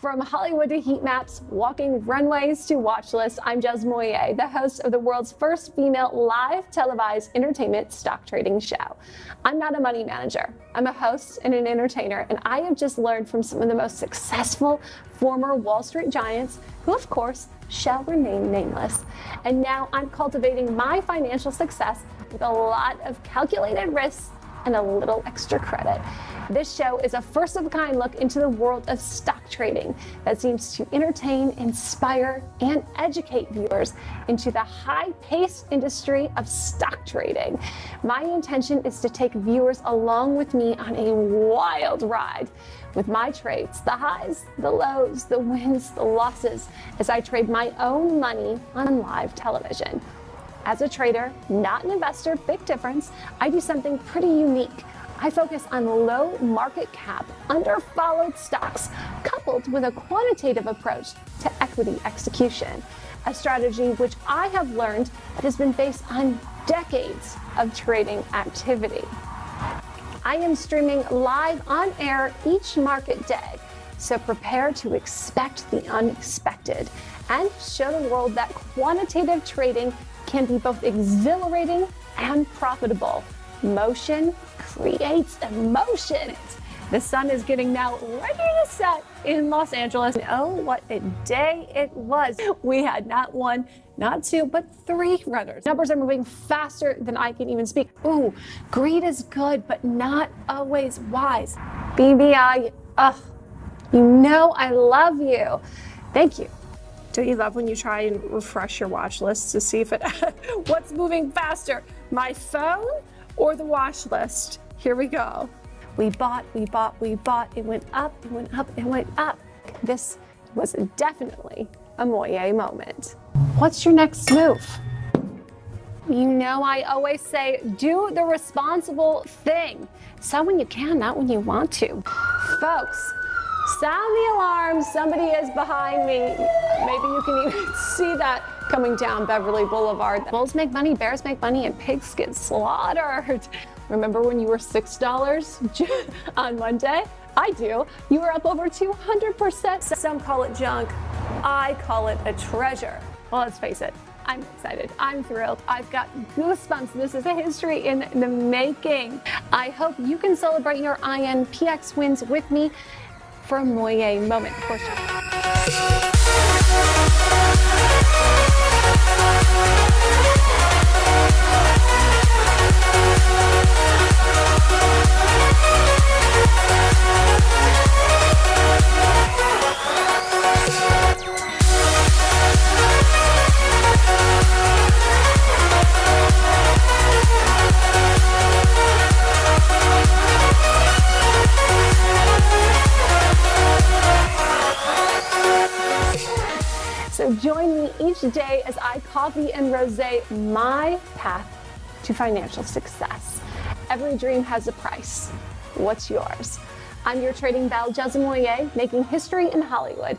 From Hollywood to heat maps, walking runways to watch lists, I'm Jez Moyer, the host of the world's first female live televised entertainment stock trading show. I'm not a money manager. I'm a host and an entertainer, and I have just learned from some of the most successful former Wall Street giants, who of course shall remain nameless. And now I'm cultivating my financial success with a lot of calculated risks and a little extra credit. This show is a first-of-a-kind look into the world of stock trading that seems to entertain, inspire, and educate viewers into the high-paced industry of stock trading. My intention is to take viewers along with me on a wild ride with my trades, the highs, the lows, the wins, the losses, as I trade my own money on live television. As a trader, not an investor, big difference, I do something pretty unique. I focus on low market cap, underfollowed stocks, coupled with a quantitative approach to equity execution, a strategy which I have learned that has been based on decades of trading activity. I am streaming live on air each market day, so prepare to expect the unexpected and show the world that quantitative trading can be both exhilarating and profitable. Motion creates emotion. The sun is getting now ready to set in Los Angeles. And oh, what a day it was. We had not one, not two, but three runners. Numbers are moving faster than I can even speak. Ooh, greed is good, but not always wise. BBI, you know I love you. Thank you. Don't you love when you try and refresh your watch list to see if it, what's moving faster, my phone or the watch list? Here we go. We bought, it went up, it went up, it went up. This was definitely a Moyer moment. What's your next move? You know I always say, do the responsible thing. Sell when you can, not when you want to. Folks, sound the alarm, somebody is behind me. Maybe you can even see that coming down Beverly Boulevard. Bulls make money, bears make money, and pigs get slaughtered. Remember when you were $6 on Monday? I do. You were up over 200%. Some call it junk. I call it a treasure. Well, let's face it. I'm excited. I'm thrilled. I've got goosebumps. This is a history in the making. I hope you can celebrate your INPX wins with me for a Moyer moment. Of course. So join me each day as I coffee and rosé my path to financial success. Every dream has a price. What's yours? I'm your trading Belle, Jez Moyer, making history in Hollywood.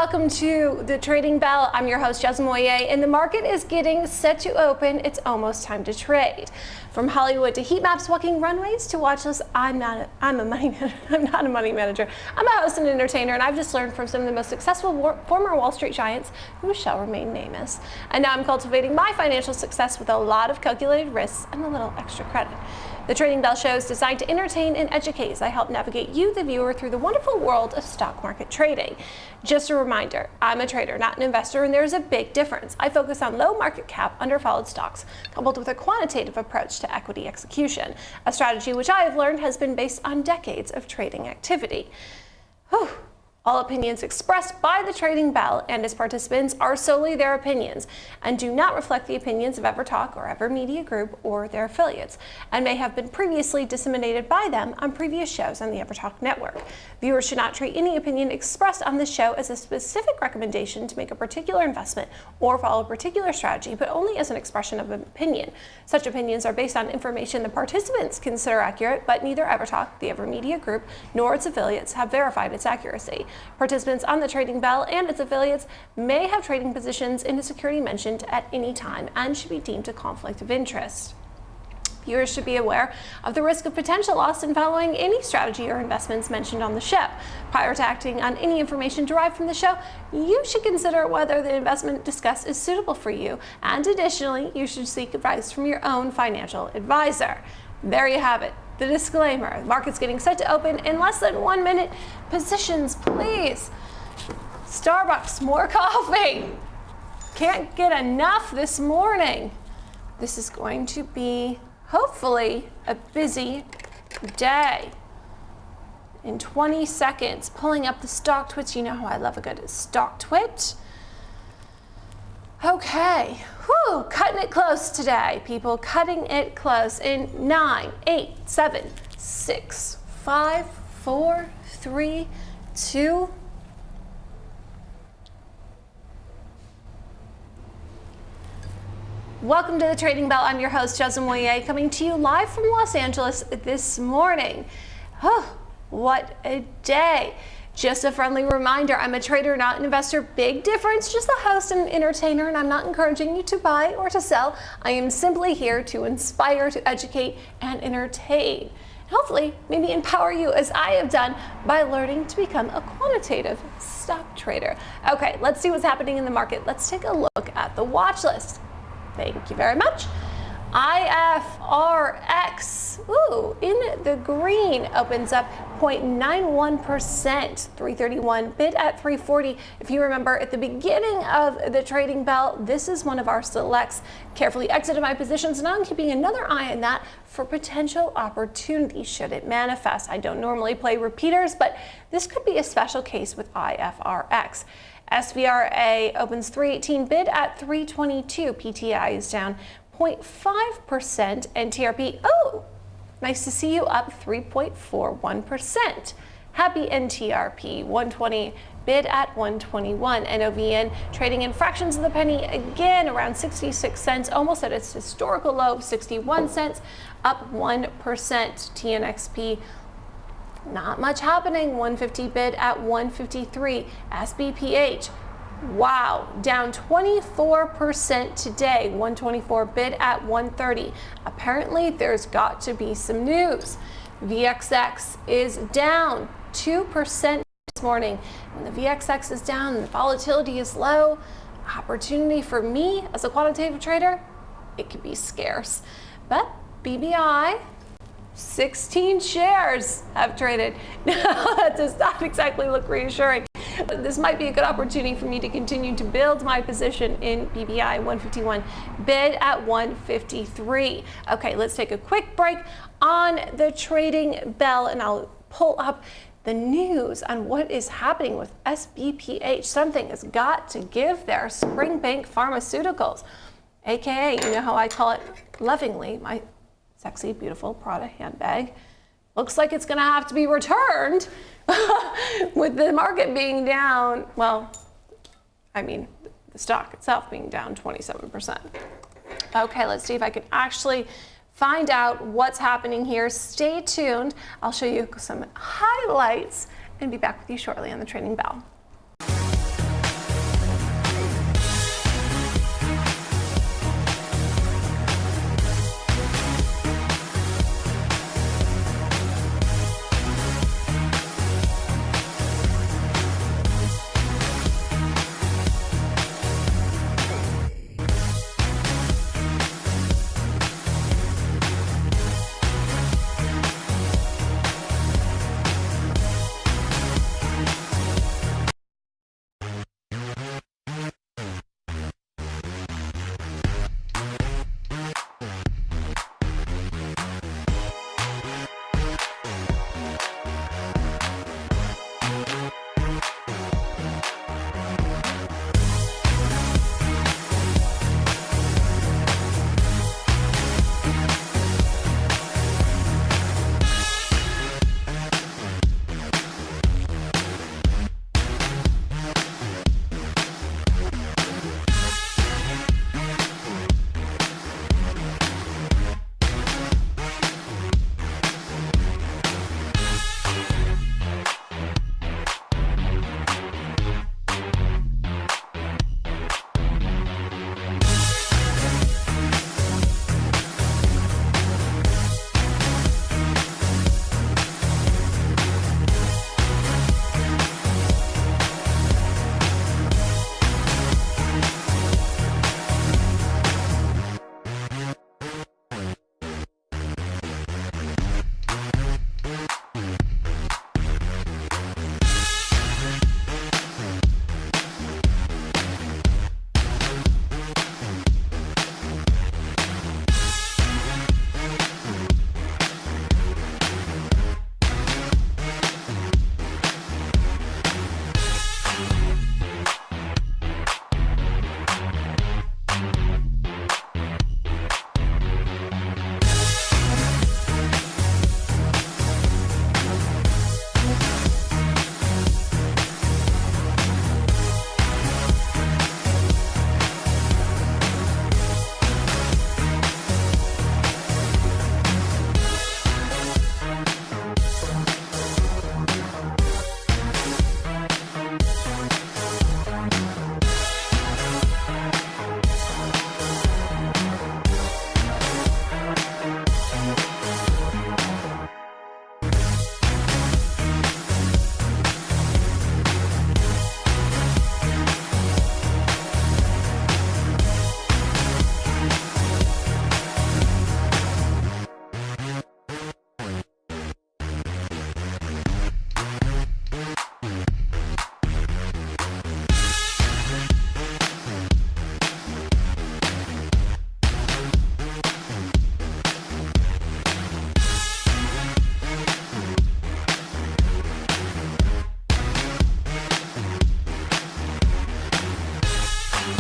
welcome to the Trading Bell. I'm your host, Jez Moyer, and the market is getting set to open. It's almost time to trade. From Hollywood to heat maps, walking runways to watch lists, I'm not a money manager. I'm a host and entertainer, and I've just learned from some of the most successful former Wall Street giants who shall remain nameless. And now I'm cultivating my financial success with a lot of calculated risks and a little extra credit. The Trading Bell show is designed to entertain and educate as I help navigate you, the viewer, through the wonderful world of stock market trading. Just a reminder, I'm a trader, not an investor, and there's a big difference. I focus on low market cap, underfollowed stocks, coupled with a quantitative approach to equity execution, a strategy which I have learned has been based on decades of trading activity. Whew. All opinions expressed by the Trading Bell and its participants are solely their opinions and do not reflect the opinions of EverTalk or Ever Media Group or their affiliates, and may have been previously disseminated by them on previous shows on the EverTalk network. Viewers should not treat any opinion expressed on this show as a specific recommendation to make a particular investment or follow a particular strategy, but only as an expression of an opinion. Such opinions are based on information the participants consider accurate, but neither EverTalk, the Ever Media Group, nor its affiliates have verified its accuracy. Participants on the Trading Bell and its affiliates may have trading positions in the security mentioned at any time and should be deemed a conflict of interest. Viewers should be aware of the risk of potential loss in following any strategy or investments mentioned on the show. Prior to acting on any information derived from the show, you should consider whether the investment discussed is suitable for you, and additionally, you should seek advice from your own financial advisor. There you have it. The disclaimer, the market's getting set to open in less than 1 minute. Positions, please. Starbucks, more coffee. Can't get enough this morning. This is going to be, hopefully, a busy day. In 20 seconds, pulling up the stock twits. You know how I love a good stock twit. Okay, whew, cutting it close today, people, cutting it close in 9, 8, 7, 6, 5, 4, 3, 2. Welcome to the Trading Bell. I'm your host, Jez Moyer, coming to you live from Los Angeles this morning. Oh, what a day. Just a friendly reminder, I'm a trader, not an investor. Big difference, just a host and an entertainer, and I'm not encouraging you to buy or to sell. I am simply here to inspire, to educate, and entertain. Hopefully, maybe empower you as I have done by learning to become a quantitative stock trader. Okay, let's see what's happening in the market. Let's take a look at the watch list. Thank you very much. IFRX, ooh, in the green, opens up 0.91%, 331, bid at 340. If you remember at the beginning of the Trading Bell, this is one of our selects. Carefully exited my positions, and I'm keeping another eye on that for potential opportunity should it manifest. I don't normally play repeaters, but this could be a special case with IFRX. SVRA opens 318, bid at 322. PTI is down 0.5%, and TRP, oh, nice to see you, up 3.41%. Happy NTRP, 120, bid at 121. NOVN trading in fractions of the penny, again around 66 cents, almost at its historical low of 61 cents, up 1%. TNXP, not much happening, 150 bid at 153. SBPH, wow, down 24% today, 124 bid at 130. Apparently there's got to be some news. VXX is down 2% this morning. When the VXX is down and the volatility is low, opportunity for me as a quantitative trader, it could be scarce. But BBI, 16 shares have traded. That does not exactly look reassuring. This might be a good opportunity for me to continue to build my position in BBI 151, bid at 153. Okay, let's take a quick break on the Trading Bell, and I'll pull up the news on what is happening with SBPH. Something has got to give there. Springbank Pharmaceuticals, aka, you know how I call it lovingly, my sexy, beautiful Prada handbag. Looks like it's gonna have to be returned with the market being down, well, I mean, the stock itself being down 27%. Okay, let's see if I can actually find out what's happening here. Stay tuned. I'll show you some highlights and be back with you shortly on the Trading Bell.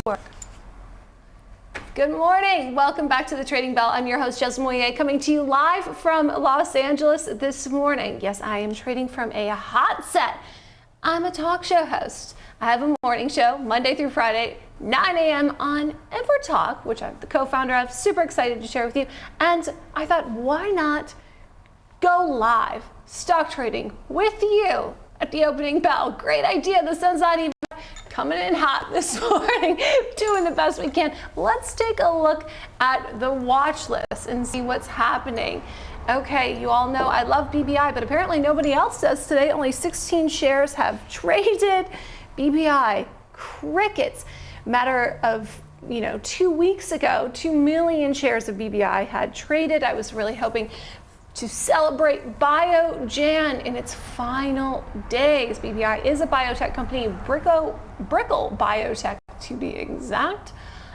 work. Good morning. Welcome back to the Trading Bell. I'm your host, Jez Moyer, coming to you live from Los Angeles this morning. Yes, I am trading from a hot set. I'm a talk show host. I have a morning show Monday through Friday, 9 a.m. on Ever Talk, which I'm the co-founder of. Super excited to share with you. And I thought, why not go live stock trading with you at the opening bell? Great idea. The sun's not even coming in hot this morning, doing the best we can. Let's take a look at the watch list and see what's happening. Okay, you all know I love BBI, but apparently nobody else does today. Only 16 shares have traded. BBI, crickets. Matter of 2 weeks ago, 2 million shares of BBI had traded. I was really hoping to celebrate BioJan in its final days. BBI is a biotech company, Brickle Biotech to be exact,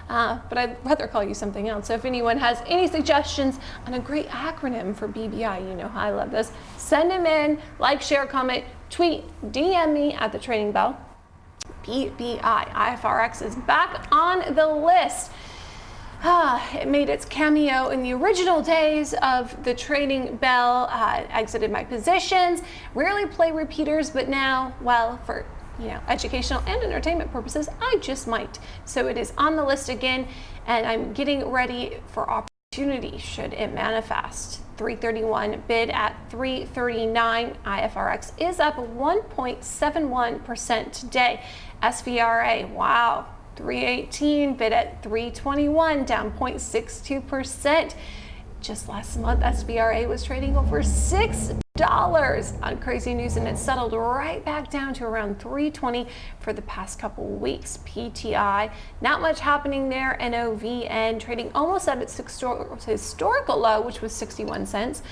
but I'd rather call you something else. So if anyone has any suggestions on a great acronym for BBI, you know how I love this, send them in, like, share, comment, tweet, DM me at the Trading Bell. BBI, IFRX is back on the list. It made its cameo in the original days of the Trading Bell. Exited my positions. Rarely play repeaters, but now, well, for educational and entertainment purposes, I just might. So it is on the list again, and I'm getting ready for opportunity should it manifest. 331 bid at 339. IFRX is up 1.71% today. SVRA, wow. 318 bid at 321, down 0.62%. Just last month, SVRA was trading over $6 on crazy news, and it settled right back down to around 320 for the past couple weeks. PTI, not much happening there. NOVN trading almost at its historical low, which was 61 cents.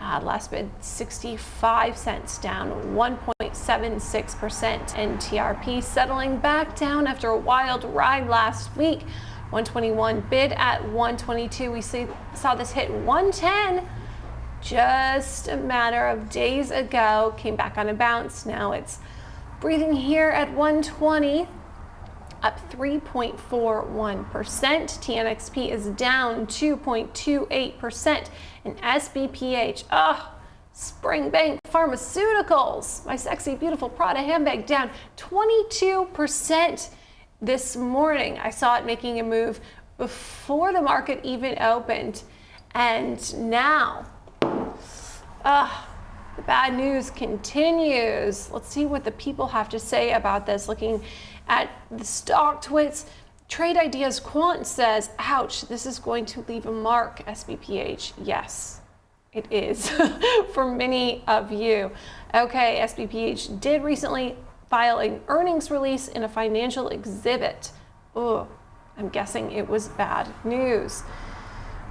Last bid 65 cents, down 1.76%. And TRP settling back down after a wild ride last week. 121 bid at 122. We saw this hit 110 just a matter of days ago. Came back on a bounce. Now it's breathing here at 120. Up 3.41%. TNXP is down 2.28%. And SBPH, Springbank Pharmaceuticals, my sexy, beautiful Prada handbag, down 22% this morning. I saw it making a move before the market even opened. And now, the bad news continues. Let's see what the people have to say about this. Looking at the stock twits, Trade Ideas Quant says, ouch, this is going to leave a mark, SBPH. Yes, it is for many of you. Okay, SBPH did recently file an earnings release in a financial exhibit. Oh, I'm guessing it was bad news.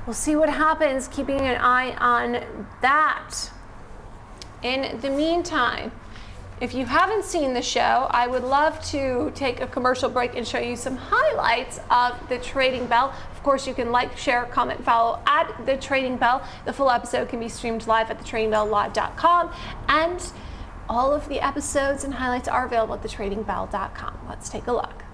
We'll see what happens, keeping an eye on that. In the meantime, if you haven't seen the show, I would love to take a commercial break and show you some highlights of the Trading Bell. Of course, you can like, share, comment, follow at the Trading Bell. The full episode can be streamed live at thetradingbelllive.com, and all of the episodes and highlights are available at thetradingbell.com. Let's take a look.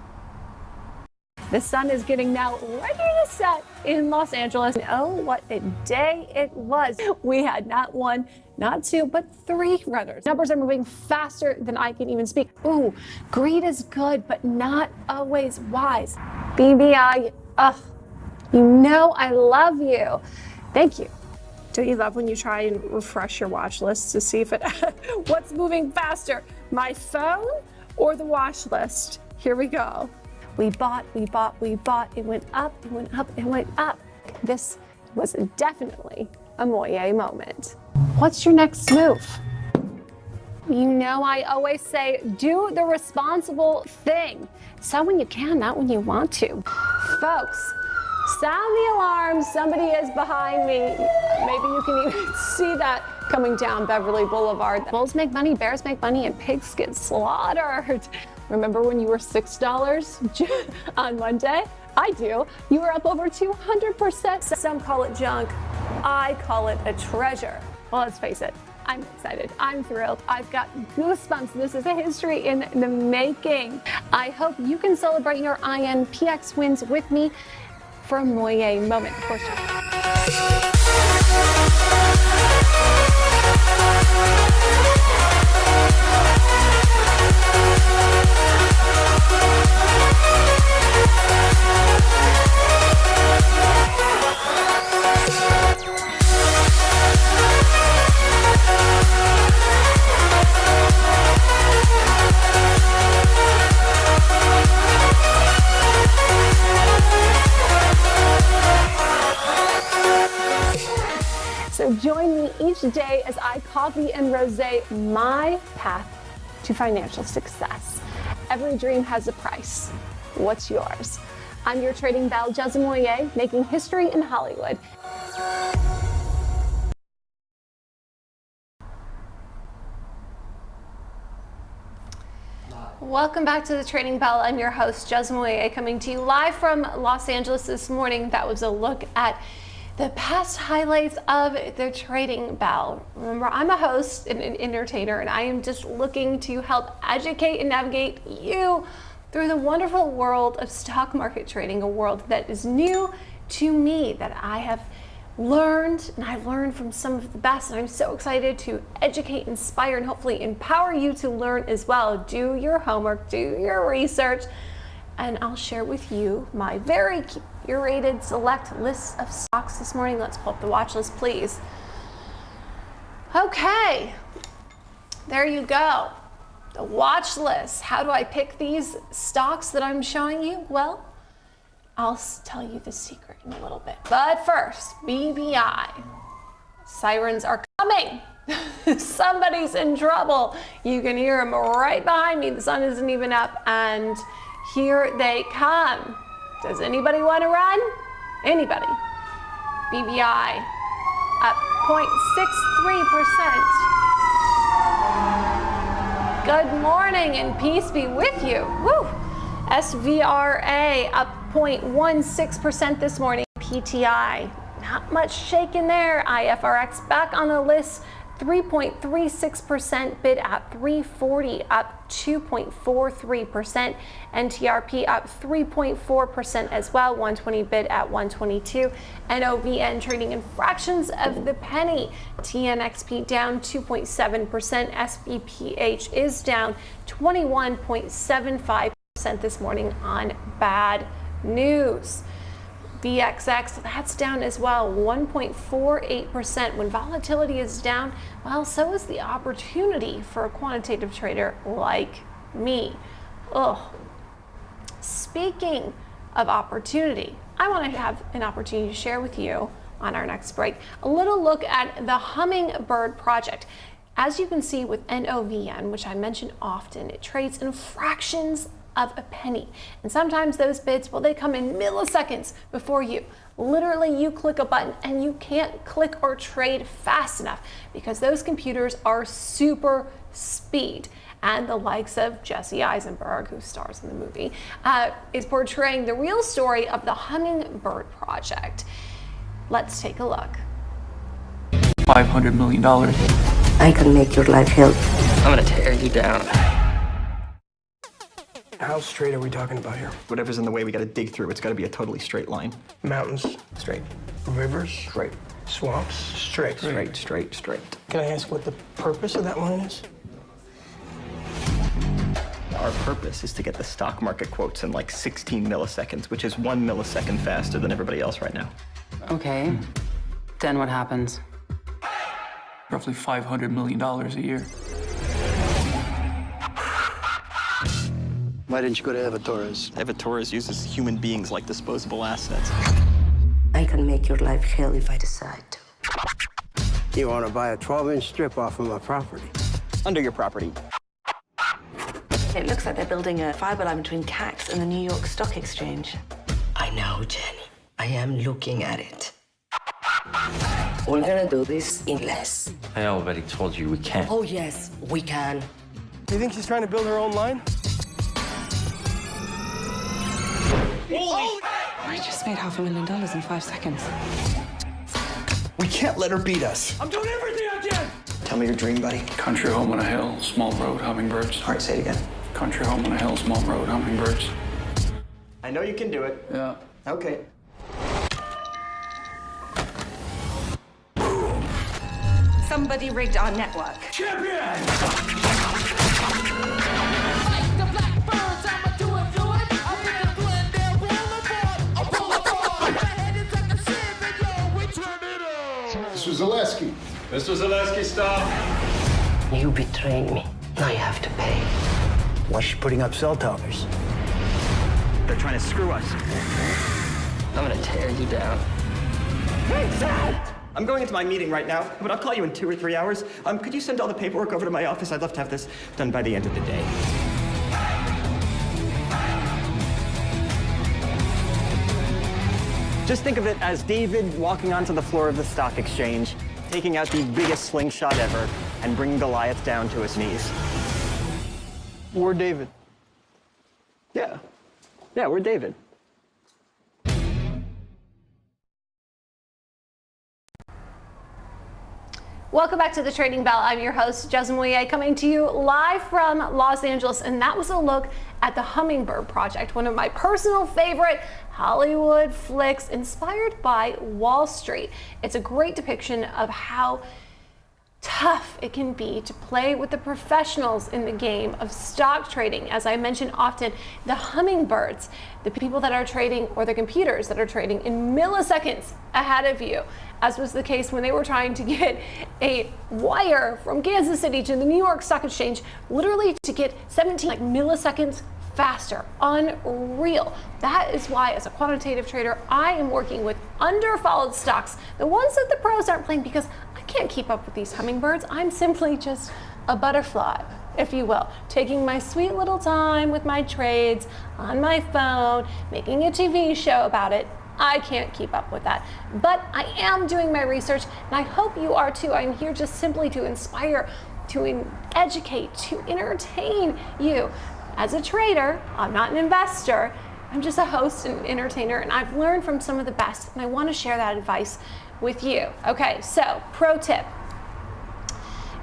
The sun is getting now ready to set in Los Angeles. Oh, what a day it was. We had not one, not two, but 3 runners. Numbers are moving faster than I can even speak. Ooh, greed is good, but not always wise. BBI, you know I love you. Thank you. Don't you love when you try and refresh your watch list to see if it, what's moving faster, my phone or the watch list? Here we go. We bought, we bought, we bought. It went up, it went up, it went up. This was definitely a Moyer moment. What's your next move? You know, I always say, do the responsible thing. Sell when you can, not when you want to. Folks, sound the alarm. Somebody is behind me. Maybe you can even see that coming down Beverly Boulevard. Bulls make money, bears make money, and pigs get slaughtered. Remember when you were $6 on Monday? I do. You were up over 200%. Some call it junk. I call it a treasure. Well, let's face it, I'm excited. I'm thrilled. I've got goosebumps. This is a history in the making. I hope you can celebrate your INPX wins with me for a Moye moment. Of course. So join me each day as I coffee and rosé my path to financial success. Every dream has a price. What's yours? I'm your trading Belle Moye, making history in Hollywood. Welcome back to the Trading Belle. I'm your host, Moye, coming to you live from Los Angeles this morning. That was a look at the past highlights of the Trading Belle. Remember, I'm a host and an entertainer, and I am just looking to help educate and navigate you through the wonderful world of stock market trading, a world that is new to me, that I have learned, and I've learned from some of the best, and I'm so excited to educate, inspire, and hopefully empower you to learn as well. Do your homework, do your research, and I'll share with you my very curated select list of stocks this morning. Let's pull up the watch list, please. Okay, there you go. The watch list. How do I pick these stocks that I'm showing you? Well, I'll tell you the secret in a little bit. But first, BBI. Sirens are coming. Somebody's in trouble. You can hear them right behind me. The sun isn't even up, and here they come. Does anybody want to run? Anybody? BBI up 0.63%. Good morning and peace be with you. Woo! SVRA up 0.16% this morning. PTI, not much shaking there. IFRX back on the list. 3.36%, bid at 340, up 2.43%. NTRP up 3.4% as well, 120 bid at 122. NOVN trading in fractions of the penny. TNXP down 2.7%. SBPH is down 21.75% this morning on bad news. VXX, that's down as well, 1.48%. When volatility is down, well, so is the opportunity for a quantitative trader like me. Speaking of opportunity, I want to have an opportunity to share with you on our next break a little look at the Hummingbird project. As you can see with NOVN, which I mention often, it trades in fractions of a penny. And sometimes those bids, well, they come in milliseconds before you. Literally, you click a button and you can't click or trade fast enough because those computers are super speed. And the likes of Jesse Eisenberg, who stars in the movie, is portraying the real story of the Hummingbird project. Let's take a look. $500 million. I can make your life hell. I'm gonna tear you down. How straight are we talking about here? Whatever's in the way, we gotta dig through. It's gotta be a totally straight line. Mountains, Straight. rivers, Straight. swamps, straight. Straight, straight, straight. Can I ask what the purpose of that line is? Our purpose is to get the stock market quotes in like 16 milliseconds, which is 1 millisecond faster than everybody else right now. Okay. Then what happens? Roughly $500 million a year. Why didn't you go to Eva Torres? Eva Torres uses human beings like disposable assets. I can make your life hell if I decide to. You want to buy a 12-inch strip off of my property? Under your property. It looks like they're building a fiber line between CAX and the New York Stock Exchange. I know, Jenny. I am looking at it. We're gonna do this in less. I already told you we can't. Oh, yes, we can. Do you think she's trying to build her own line? I just made $500,000 in 5 seconds. We can't let her beat us. I'm doing everything I can! Tell me your dream, buddy. Country home on a hill, small road, hummingbirds. All right, say it again. Country home on a hill, small road, hummingbirds. I know you can do it. Yeah. Okay. Somebody rigged our network. Mr. Zaleski. Mr. Zaleski, stop. You betrayed me. Now you have to pay. Why's she putting up cell towers? They're trying to screw us. I'm gonna tear you down. I'm going into my meeting right now, but I'll call you in 2 or 3 hours. Could you send all the paperwork over to my office? I'd love to have this done by the end of the day. Just think of it as David walking onto the floor of the stock exchange, taking out the biggest slingshot ever, and bringing Goliath down to his knees. We're David. Yeah. Yeah, we're David. Welcome back to the Trading Bell. I'm your host, Jez Moye, coming to you live from Los Angeles, and that was a look at the Hummingbird Project, one of my personal favorite Hollywood flicks inspired by Wall Street. It's a great depiction of how tough it can be to play with the professionals in the game of stock trading. As I mention often, the hummingbirds, the people that are trading, or the computers that are trading in milliseconds ahead of you, as was the case when they were trying to get a wire from Kansas City to the New York Stock Exchange, literally to get 17 milliseconds faster. Unreal. That is why, as a quantitative trader, I am working with underfollowed stocks, the ones that the pros aren't playing, because I can't keep up with these hummingbirds. I'm simply just a butterfly, if you will, taking my sweet little time with my trades on my phone, making a TV show about it. I can't keep up with that, but I am doing my research, and I hope you are too. I'm here just simply to inspire, to educate, to entertain you. As a trader, I'm not an investor. I'm just a host and entertainer, and I've learned from some of the best, and I want to share that advice with you. Okay, so pro tip.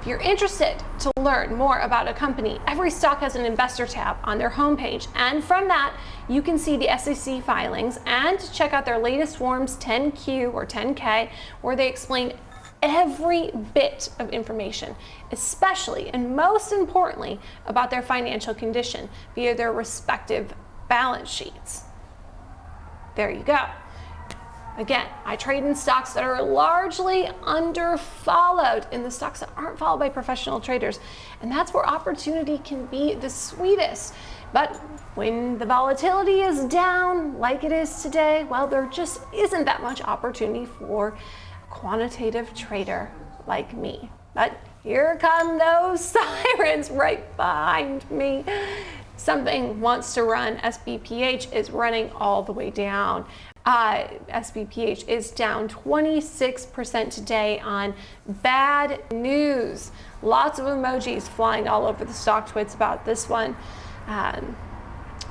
If you're interested to learn more about a company, every stock has an investor tab on their homepage, and from that, you can see the SEC filings and check out their latest forms 10Q or 10K, where they explain every bit of information, especially and most importantly about their financial condition via their respective balance sheets. There you go. Again, I trade in stocks that are largely underfollowed, in the stocks that aren't followed by professional traders, and that's where opportunity can be the sweetest. But when the volatility is down like it is today, well, there just isn't that much opportunity for quantitative trader like me. But here come those sirens right behind me. Something wants to run. SBPH is running all the way down. SBPH is down 26% today on bad news. Lots of emojis flying all over the stock tweets about this one.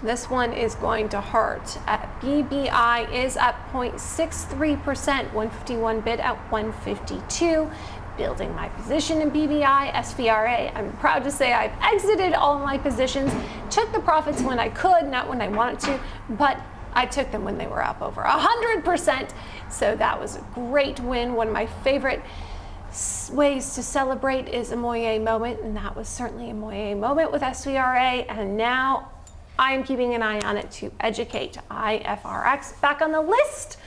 This one is going to hurt. BBI is up 0.63%, 151 bid at 152. Building my position in BBI, SVRA. I'm proud to say I've exited all of my positions, took the profits when I could, not when I wanted to, but I took them when they were up over 100%. So that was a great win. One of my favorite ways to celebrate is a Moye moment, and that was certainly a Moye moment with SVRA, and now I'm keeping an eye on it to educate. IFRX back on the list,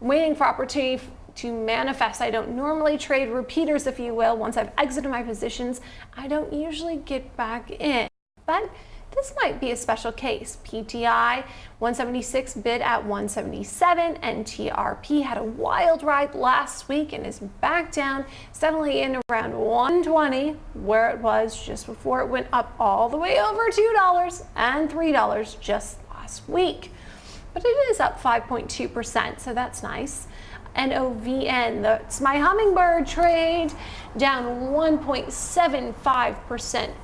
waiting for opportunity to manifest. I don't normally trade repeaters, if you will. Once I've exited my positions, I don't usually get back in, but this might be a special case. PTI 176 bid at 177, and TRP had a wild ride last week and is back down, settling in around 120, where it was just before it went up all the way over $2 and $3 just last week. But it is up 5.2%, so that's nice. NOVN, that's my hummingbird trade, down 1.75%.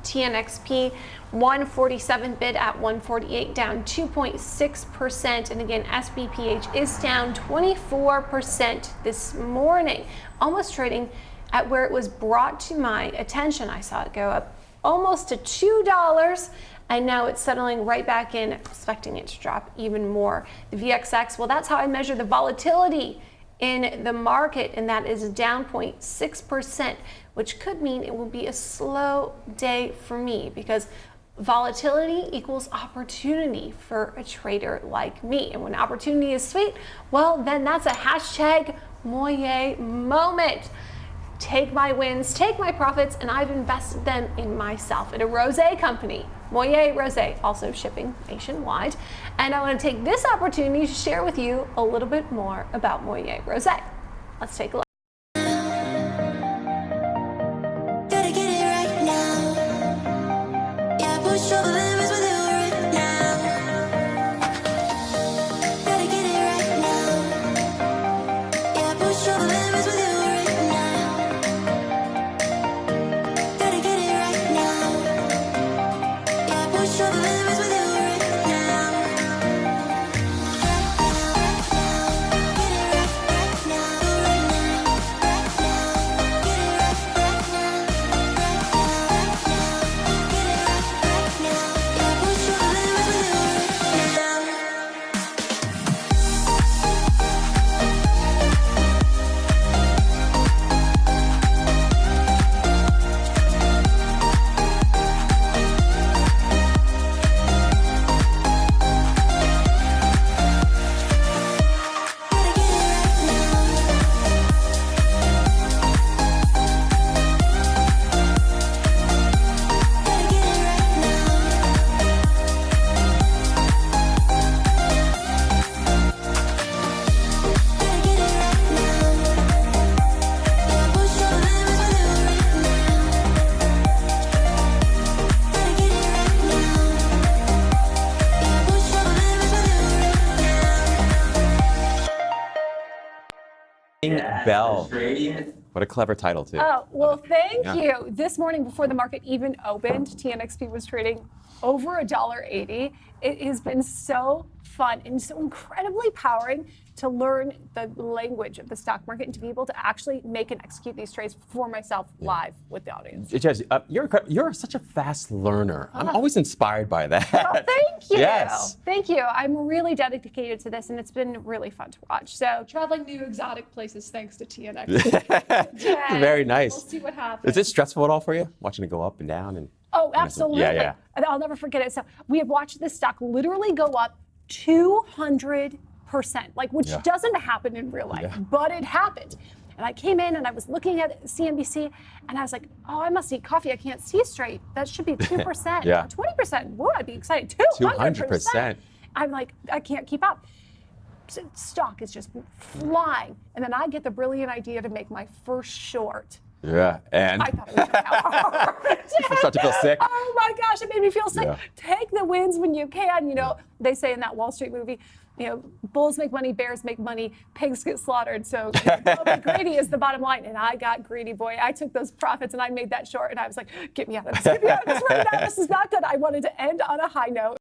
TNXP 147 bid at 148, down 2.6%. And again, SBPH is down 24% this morning, almost trading at where it was brought to my attention. I saw it go up almost to $2, and now it's settling right back in, expecting it to drop even more. The VXX, well, that's how I measure the volatility in the market, and that is down 0.6%, which could mean it will be a slow day for me, because volatility equals opportunity for a trader like me. And when opportunity is sweet, well, then that's a hashtag Moye moment. Take my wins, take my profits, and I've invested them in myself at a rosé company. Moye Rosé, also shipping nationwide. And I want to take this opportunity to share with you a little bit more about Moye Rosé. Let's take a look. Belle. What a clever title, too. Oh, well, thank you. This morning, before the market even opened, TNXP was trading over $1.80. It has been so fun and so incredibly empowering to learn the language of the stock market and to be able to actually make and execute these trades for myself live with the audience. Jess, you're such a fast learner. I'm always inspired by that. Oh, thank you. Yes. Thank you. I'm really dedicated to this, and it's been really fun to watch. So traveling to exotic places thanks to TNX. yeah, Very nice. We'll see what happens. Is it stressful at all for you, watching it go up and down? And oh, absolutely. Yeah. I'll never forget it. So we have watched this stock literally go up 200%, like which doesn't happen in real life, but it happened. And I came in and I was looking at CNBC and I was like, oh, I must eat coffee. I can't see straight. That should be 2%, 20%. Whoa, I'd be excited. 200%. I'm like, I can't keep up. Stock is just flying. And then I get the brilliant idea to make my first short. Yeah, and I thought it was hard. you start to feel sick. Oh my gosh, it made me feel sick. Yeah. Take the wins when you can. You know, they say in that Wall Street movie, you know, bulls make money, bears make money, pigs get slaughtered. So don't be greedy is the bottom line. And I got greedy, boy. I took those profits and I made that short. And I was like, get me out of this. Get me out of this right now. This is not good. I wanted to end on a high note.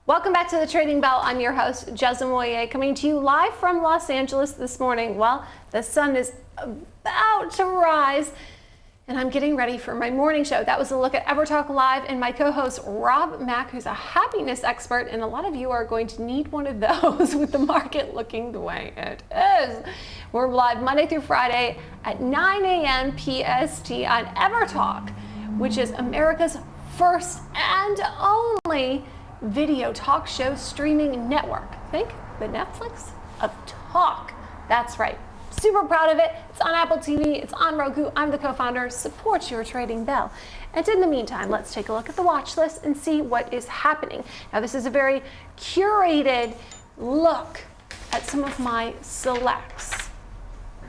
Welcome back to the Trading Bell. I'm your host, Jez Moye, coming to you live from Los Angeles this morning. Well, the sun is about to rise, and I'm getting ready for my morning show. That was a look at EverTalk Live and my co-host, Rob Mack, who's a happiness expert, and a lot of you are going to need one of those with the market looking the way it is. We're live Monday through Friday at 9 a.m. PST on EverTalk, which is America's first and only video talk show streaming network. Think the Netflix of talk. That's right. Super proud of it. It's on Apple TV. It's on Roku. I'm the co-founder. Support your Trading Bell. And in the meantime, let's take a look at the watch list and see what is happening. Now, this is a very curated look at some of my selects.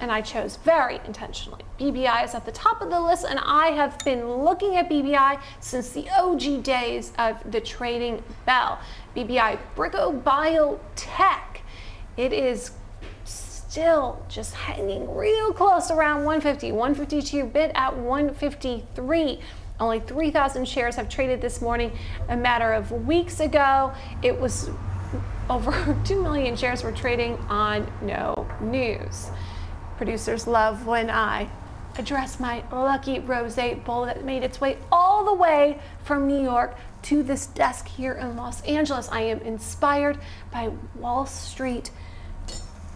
And I chose very intentionally. BBI is at the top of the list, and I have been looking at BBI since the OG days of the Trading Bell. BBI, Brico Biotech. It is still just hanging real close around 150, 152, bid at 153. Only 3,000 shares have traded this morning. A matter of weeks ago, it was over 2 million shares were trading on no news. Producers love when I address my lucky rosé bowl that made its way all the way from New York to this desk here in Los Angeles. I am inspired by Wall Street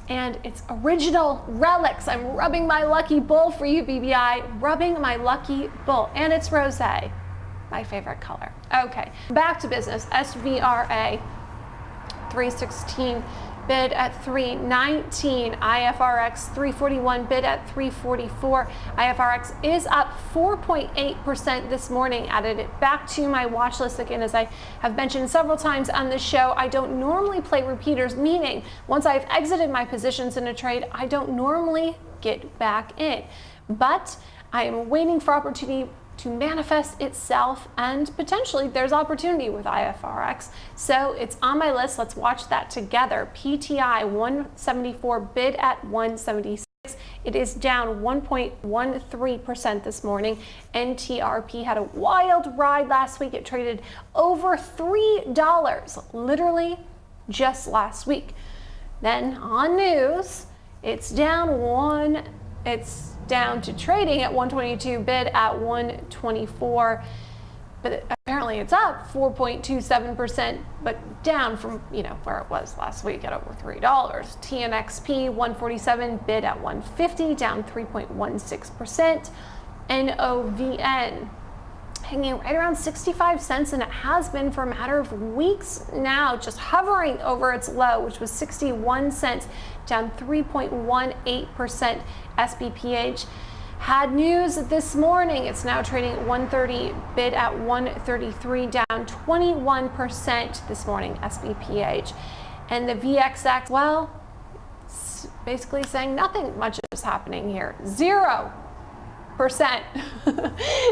and its original relics. I'm rubbing my lucky bowl for you, BBI, rubbing my lucky bowl, and it's rosé, my favorite color. Okay, back to business. SVRA 316 bid at 319. IFRX 341 bid at 344. IFRX is up 4.8% this morning. Added it back to my watch list again. As I have mentioned several times on the show, I don't normally play repeaters, meaning once I've exited my positions in a trade, I don't normally get back in. But I am waiting for opportunity to manifest itself, and potentially there's opportunity with IFRX. So it's on my list. Let's watch that together. PTI 174 bid at 176. It is down 1.13% this morning. NTRP had a wild ride last week. It traded over $3 literally just last week. Then on news, it's down to trading at 122, bid at 124, but apparently it's up 4.27%, but down from where it was last week at over $3. TNXP 147, bid at 150, down 3.16%. NOVN hanging right around 65 cents, and it has been for a matter of weeks now, just hovering over its low, which was 61 cents, down 3.18%. SBPH had news this morning. It's now trading at 130, bid at 133, down 21% this morning, SBPH. And the VXX, well, it's basically saying nothing much is happening here. 0%.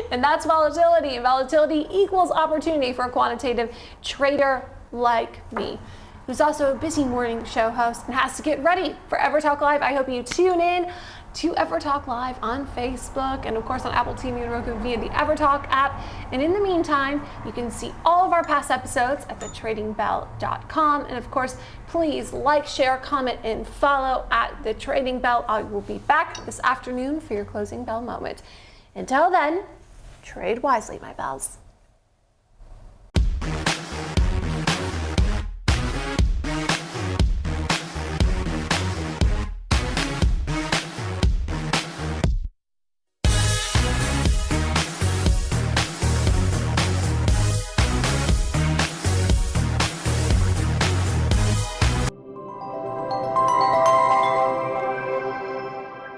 And that's volatility, and volatility equals opportunity for a quantitative trader like me, who's also a busy morning show host and has to get ready for Ever Talk Live. I hope you tune in to Ever Talk Live on Facebook and of course on Apple TV and Roku via the Ever Talk app. And in the meantime, you can see all of our past episodes at thetradingbell.com. And of course, please like, share, comment, and follow at The Trading Bell. I will be back this afternoon for your closing bell moment. Until then, trade wisely, my bells.